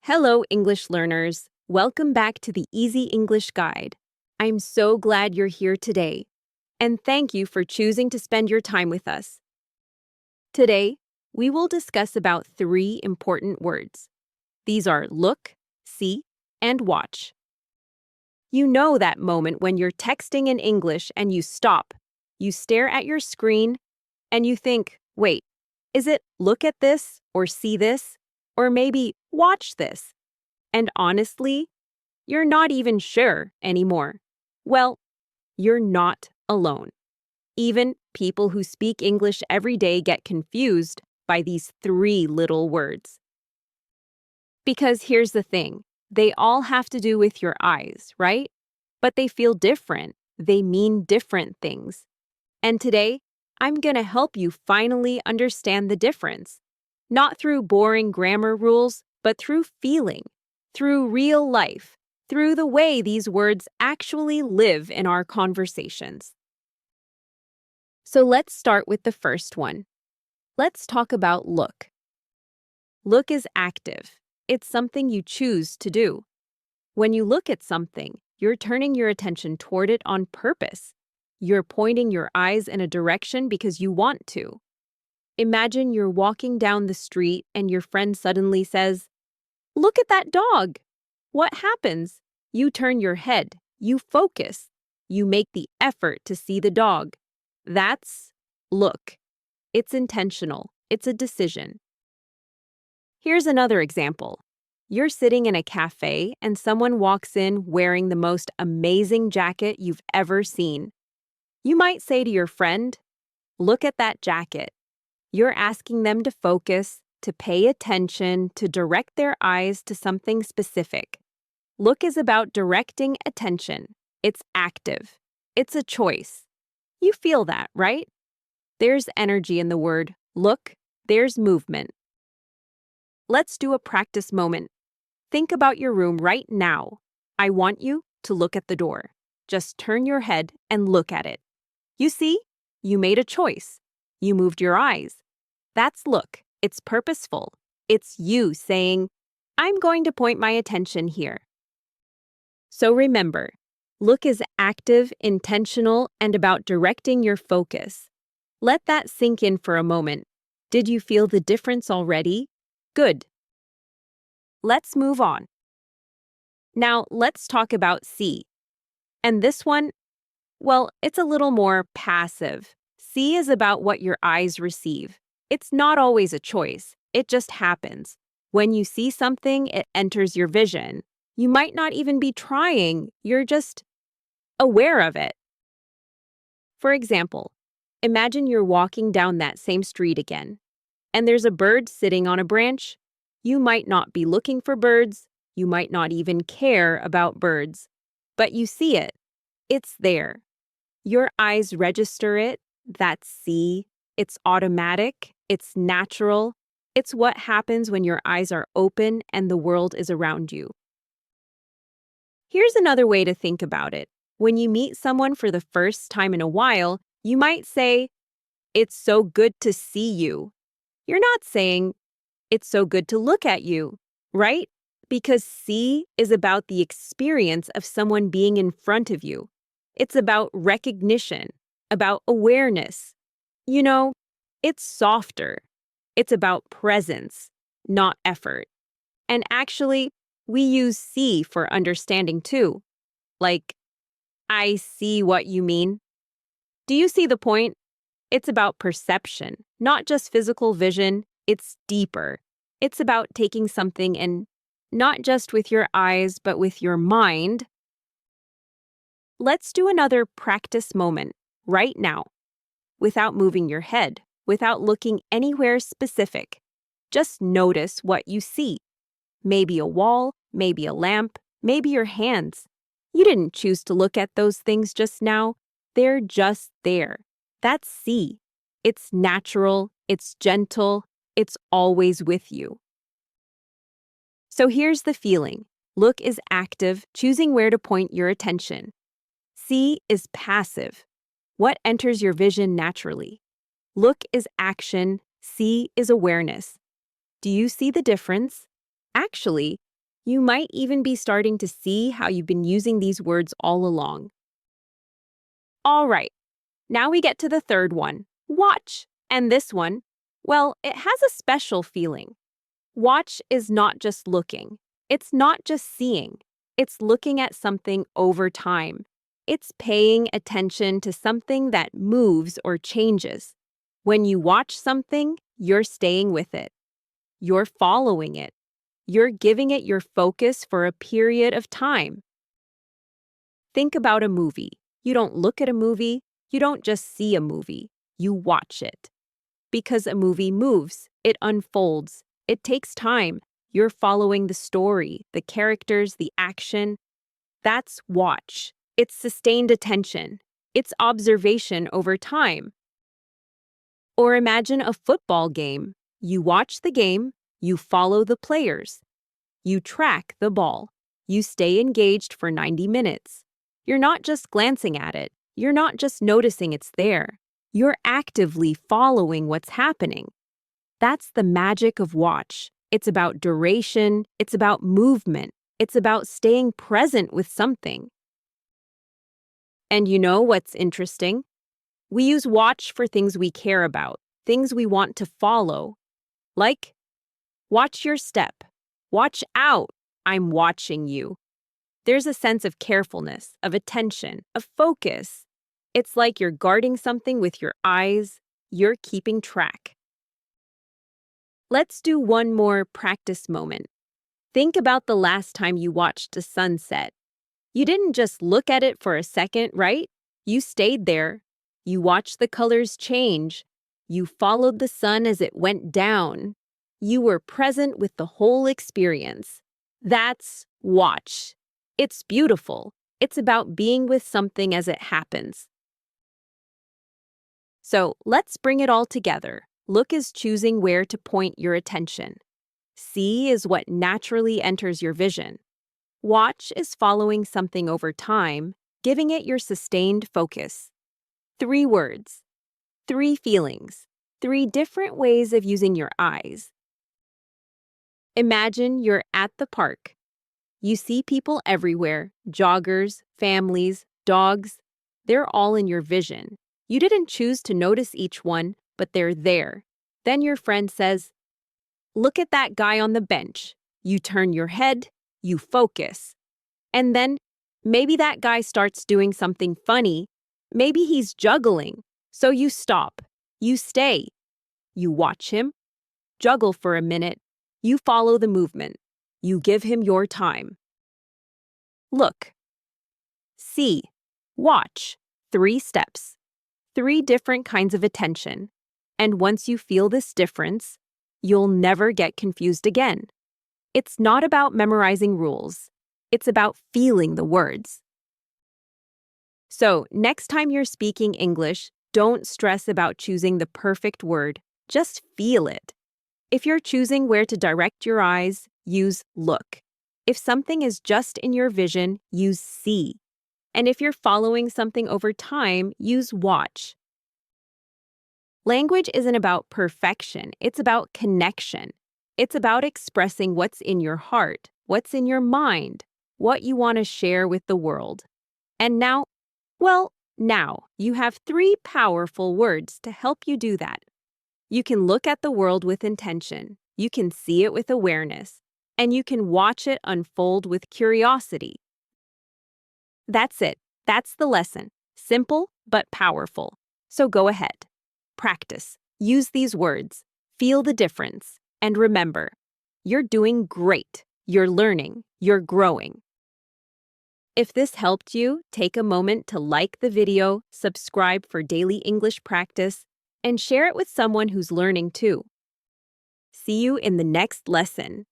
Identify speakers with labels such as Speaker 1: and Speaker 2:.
Speaker 1: Hello, English learners. Welcome back to the Easy English Guide. I'm so glad you're here today, and thank you for choosing to spend your time with us. Today, we will discuss about three important words. These are look, see, and watch. You know that moment when you're texting in English and you stop, you stare at your screen, and you think, wait, is it look at this or see this? Or maybe watch this? And honestly, you're not even sure anymore. Well, you're not alone. Even people who speak English every day get confused by these three little words. Because here's the thing, they all have to do with your eyes, right? But they feel different. They mean different things. And today, I'm going to help you finally understand the difference. Not through boring grammar rules, but through feeling, through real life, through the way these words actually live in our conversations. So let's start with the first one. Let's talk about look. Look is active. It's something you choose to do. When you look at something, you're turning your attention toward it on purpose. You're pointing your eyes in a direction because you want to. Imagine you're walking down the street and your friend suddenly says, "Look at that dog." What happens? You turn your head, you focus, you make the effort to see the dog. That's look. It's intentional. It's a decision. Here's another example. You're sitting in a cafe and someone walks in wearing the most amazing jacket you've ever seen. You might say to your friend, "Look at that jacket." You're asking them to focus, to pay attention, to direct their eyes to something specific. Look is about directing attention. It's active. It's a choice. You feel that, right? There's energy in the word look. There's movement. Let's do a practice moment. Think about your room right now. I want you to look at the door. Just turn your head and look at it. You see? You made a choice. You moved your eyes. That's look. It's purposeful. It's you saying, "I'm going to point my attention here." So remember, look is active, intentional, and about directing your focus. Let that sink in for a moment. Did you feel the difference already? Good. Let's move on. Now, let's talk about see. And this one, well, it's a little more passive. See is about what your eyes receive. It's not always a choice. It just happens. When you see something, it enters your vision. You might not even be trying. You're just aware of it. For example, imagine you're walking down that same street again, and there's a bird sitting on a branch. You might not be looking for birds. You might not even care about birds. But you see it. It's there. Your eyes register it. That's see. It's automatic. It's natural. It's what happens when your eyes are open and the world is around you. Here's another way to think about it. When you meet someone for the first time in a while, you might say, "It's so good to see you." You're not saying, "It's so good to look at you," right? Because see is about the experience of someone being in front of you. It's about recognition, about awareness. You know, it's softer. It's about presence, not effort. And actually, we use see for understanding too. Like, "I see what you mean." Do you see the point? It's about perception, not just physical vision. It's deeper. It's about taking something and not just with your eyes, but with your mind. Let's do another practice moment right now, without moving your head, without looking anywhere specific. Just notice what you see. Maybe a wall, maybe a lamp, maybe your hands. You didn't choose to look at those things just now. They're just there. That's see. It's natural, it's gentle, it's always with you. So here's the feeling. Look is active, choosing where to point your attention. See is passive. What enters your vision naturally? Look is action, see is awareness. Do you see the difference? Actually, You might even be starting to see how you've been using these words all along. All right, now we get to the third one, watch. And this one, well, it has a special feeling. Watch is not just looking. It's not just seeing. It's looking at something over time. It's paying attention to something that moves or changes. When you watch something, you're staying with it. You're following it. You're giving it your focus for a period of time. Think about a movie. You don't look at a movie. You don't just see a movie. You watch it. Because a movie moves, it unfolds, it takes time. You're following the story, the characters, the action. That's watch. It's sustained attention. It's observation over time. Or imagine a football game. You watch the game, you follow the players. You track the ball. You stay engaged for 90 minutes. You're not just glancing at it. You're not just noticing it's there. You're actively following what's happening. That's the magic of watch. It's about duration. It's about movement. It's about staying present with something. And you know what's interesting? We use watch for things we care about, things we want to follow. Like, watch your step. Watch out. I'm watching you. There's a sense of carefulness, of attention, of focus. It's like you're guarding something with your eyes. You're keeping track. Let's do one more practice moment. Think about the last time you watched a sunset. You didn't just look at it for a second, right? You stayed there. You watched the colors change. You followed the sun as it went down. You were present with the whole experience. That's watch. It's beautiful. It's about being with something as it happens. So let's bring it all together. Look is choosing where to point your attention. See is what naturally enters your vision. Watch is following something over time, giving it your sustained focus. 3 words, 3 feelings, 3 different ways of using your eyes. Imagine you're at the park. You see people everywhere, joggers, families, dogs. They're all in your vision. You didn't choose to notice each one, but they're there. Then your friend says, "Look at that guy on the bench." You turn your head, you focus. And then maybe that guy starts doing something funny. Maybe he's juggling. So you stop. You stay. You watch him. Juggle for a minute. You follow the movement. You give him your time. Look. See. Watch. 3 steps. 3 different kinds of attention. And once you feel this difference, you'll never get confused again. It's not about memorizing rules. It's about feeling the words. So, next time you're speaking English, don't stress about choosing the perfect word. Just feel it. If you're choosing where to direct your eyes, use look. If something is just in your vision, use see. And if you're following something over time, use watch. Language isn't about perfection, it's about connection. It's about expressing what's in your heart, what's in your mind, what you want to share with the world. And now you have 3 powerful words to help you do that. You can look at the world with intention, you can see it with awareness, and you can watch it unfold with curiosity. That's it. That's the lesson. Simple but powerful. So go ahead. Practice. Use these words. Feel the difference. And remember, you're doing great. You're learning. You're growing. If this helped you, take a moment to like the video, subscribe for daily English practice, and share it with someone who's learning too. See you in the next lesson.